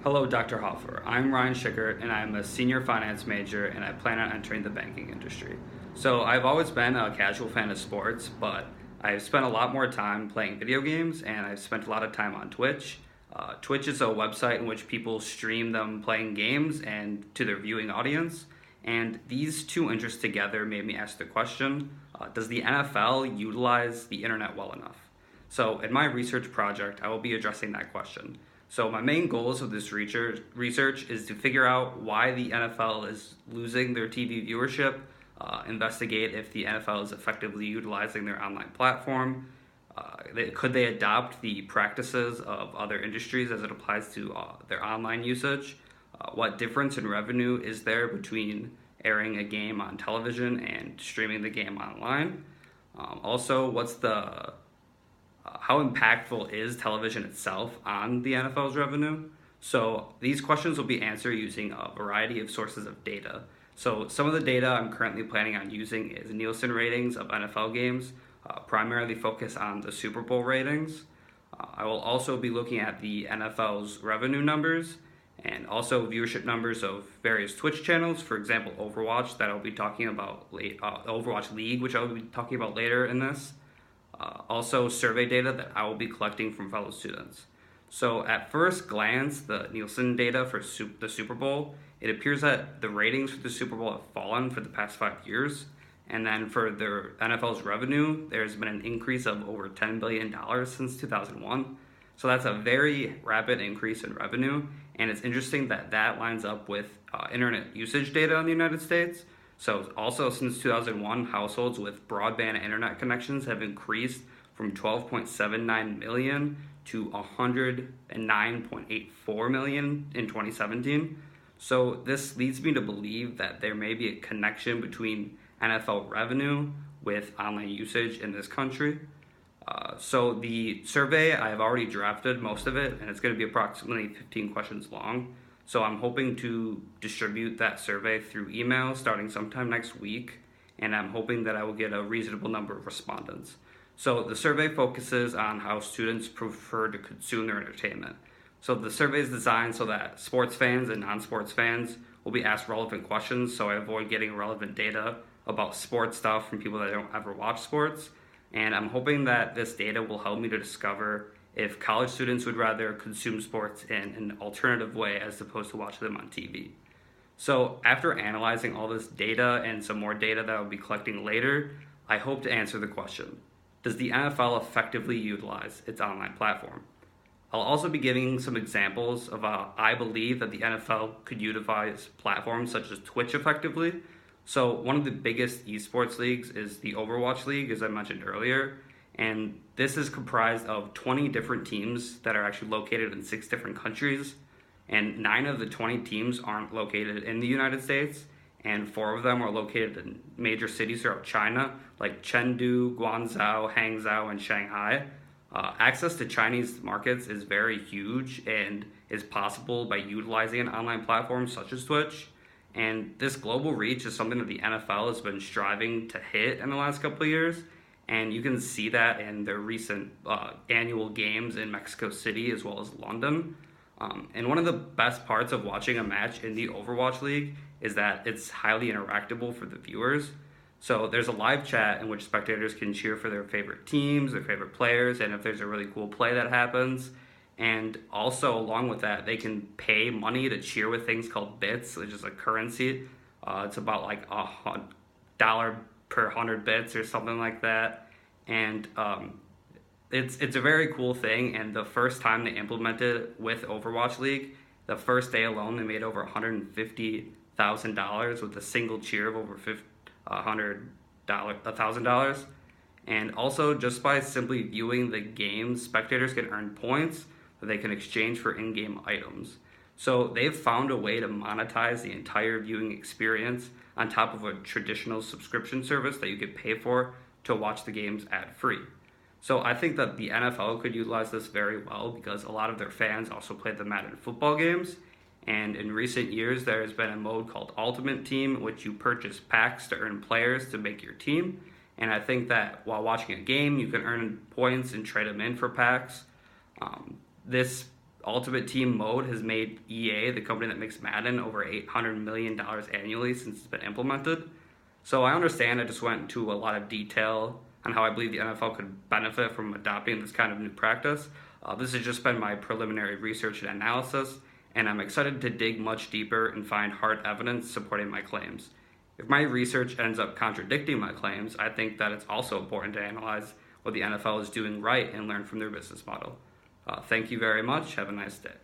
Hello, Dr. Hoffer. I'm Ryan Schickert, and I'm a senior finance major, and I plan on entering the banking industry. So, I've always been a casual fan of sports, but I've spent a lot more time playing video games, and I've spent a lot of time on Twitch. Twitch is a website in which people stream them playing games and to their viewing audience. And these two interests together made me ask the question, does the NFL utilize the internet well enough? So, in my research project, I will be addressing that question. So, my main goals of this research is to figure out why the NFL is losing their TV viewership, investigate if the NFL is effectively utilizing their online platform. Could they adopt the practices of other industries as it applies to their online usage? What difference in revenue is there between airing a game on television and streaming the game online? Also, how impactful is television itself on the NFL's revenue? So these questions will be answered using a variety of sources of data. So some of the data I'm currently planning on using is Nielsen ratings of NFL games, primarily focused on the Super Bowl ratings. I will also be looking at the NFL's revenue numbers and also viewership numbers of various Twitch channels. For example, Overwatch that I'll be talking about Overwatch League, which I will be talking about later in this. Also, survey data that I will be collecting from fellow students. So, at first glance, the Nielsen data for the Super Bowl, it appears that the ratings for the Super Bowl have fallen for the past 5 years. And then for the NFL's revenue, there's been an increase of over $10 billion since 2001. So, that's a very rapid increase in revenue. And it's interesting that that lines up with internet usage data in the United States. So also since 2001, households with broadband internet connections have increased from 12.79 million to 109.84 million in 2017. So this leads me to believe that there may be a connection between NFL revenue with online usage in this country. So the survey, I've already drafted most of it, and it's going to be approximately 15 questions long. So I'm hoping to distribute that survey through email starting sometime next week, and I'm hoping that I will get a reasonable number of respondents. So the survey focuses on how students prefer to consume their entertainment. So the survey is designed so that sports fans and non-sports fans will be asked relevant questions, so I avoid getting relevant data about sports stuff from people that don't ever watch sports. And I'm hoping that this data will help me to discover if college students would rather consume sports in an alternative way as opposed to watch them on TV. So, after analyzing all this data and some more data that I'll be collecting later, I hope to answer the question, does the NFL effectively utilize its online platform? I'll also be giving some examples of how I believe that the NFL could utilize platforms such as Twitch effectively. So, one of the biggest esports leagues is the Overwatch League, as I mentioned earlier. And this is comprised of 20 different teams that are actually located in 6 different countries. And 9 of the 20 teams aren't located in the United States. And 4 of them are located in major cities throughout China, like Chengdu, Guangzhou, Hangzhou, and Shanghai. Access to Chinese markets is very huge and is possible by utilizing an online platform such as Twitch. And this global reach is something that the NFL has been striving to hit in the last couple of years. And you can see that in their recent annual games in Mexico City as well as London. And one of the best parts of watching a match in the Overwatch League is that it's highly interactable for the viewers. So there's a live chat in which spectators can cheer for their favorite teams, their favorite players, and if there's a really cool play that happens. And also, along with that, they can pay money to cheer with things called bits, which is a currency. It's about like $1 per 100 bits or something like that. And it's a very cool thing. And the first time they implemented it with Overwatch League, the first day alone, they made over $150,000 with a single cheer of over $1,000. And also, just by simply viewing the game, spectators can earn points that they can exchange for in-game items. So they've found a way to monetize the entire viewing experience on top of a traditional subscription service that you could pay for to watch the games ad-free. So I think that the NFL could utilize this very well because a lot of their fans also play the Madden football games. And in recent years, there has been a mode called Ultimate Team, in which you purchase packs to earn players to make your team. And I think that while watching a game, you can earn points and trade them in for packs. This Ultimate Team mode has made EA, the company that makes Madden, over $800 million annually since it's been implemented. So I understand I just went into a lot of detail on how I believe the NFL could benefit from adopting this kind of new practice. This has just been my preliminary research and analysis, and I'm excited to dig much deeper and find hard evidence supporting my claims. If my research ends up contradicting my claims, I think that it's also important to analyze what the NFL is doing right and learn from their business model. Thank you very much. Have a nice day.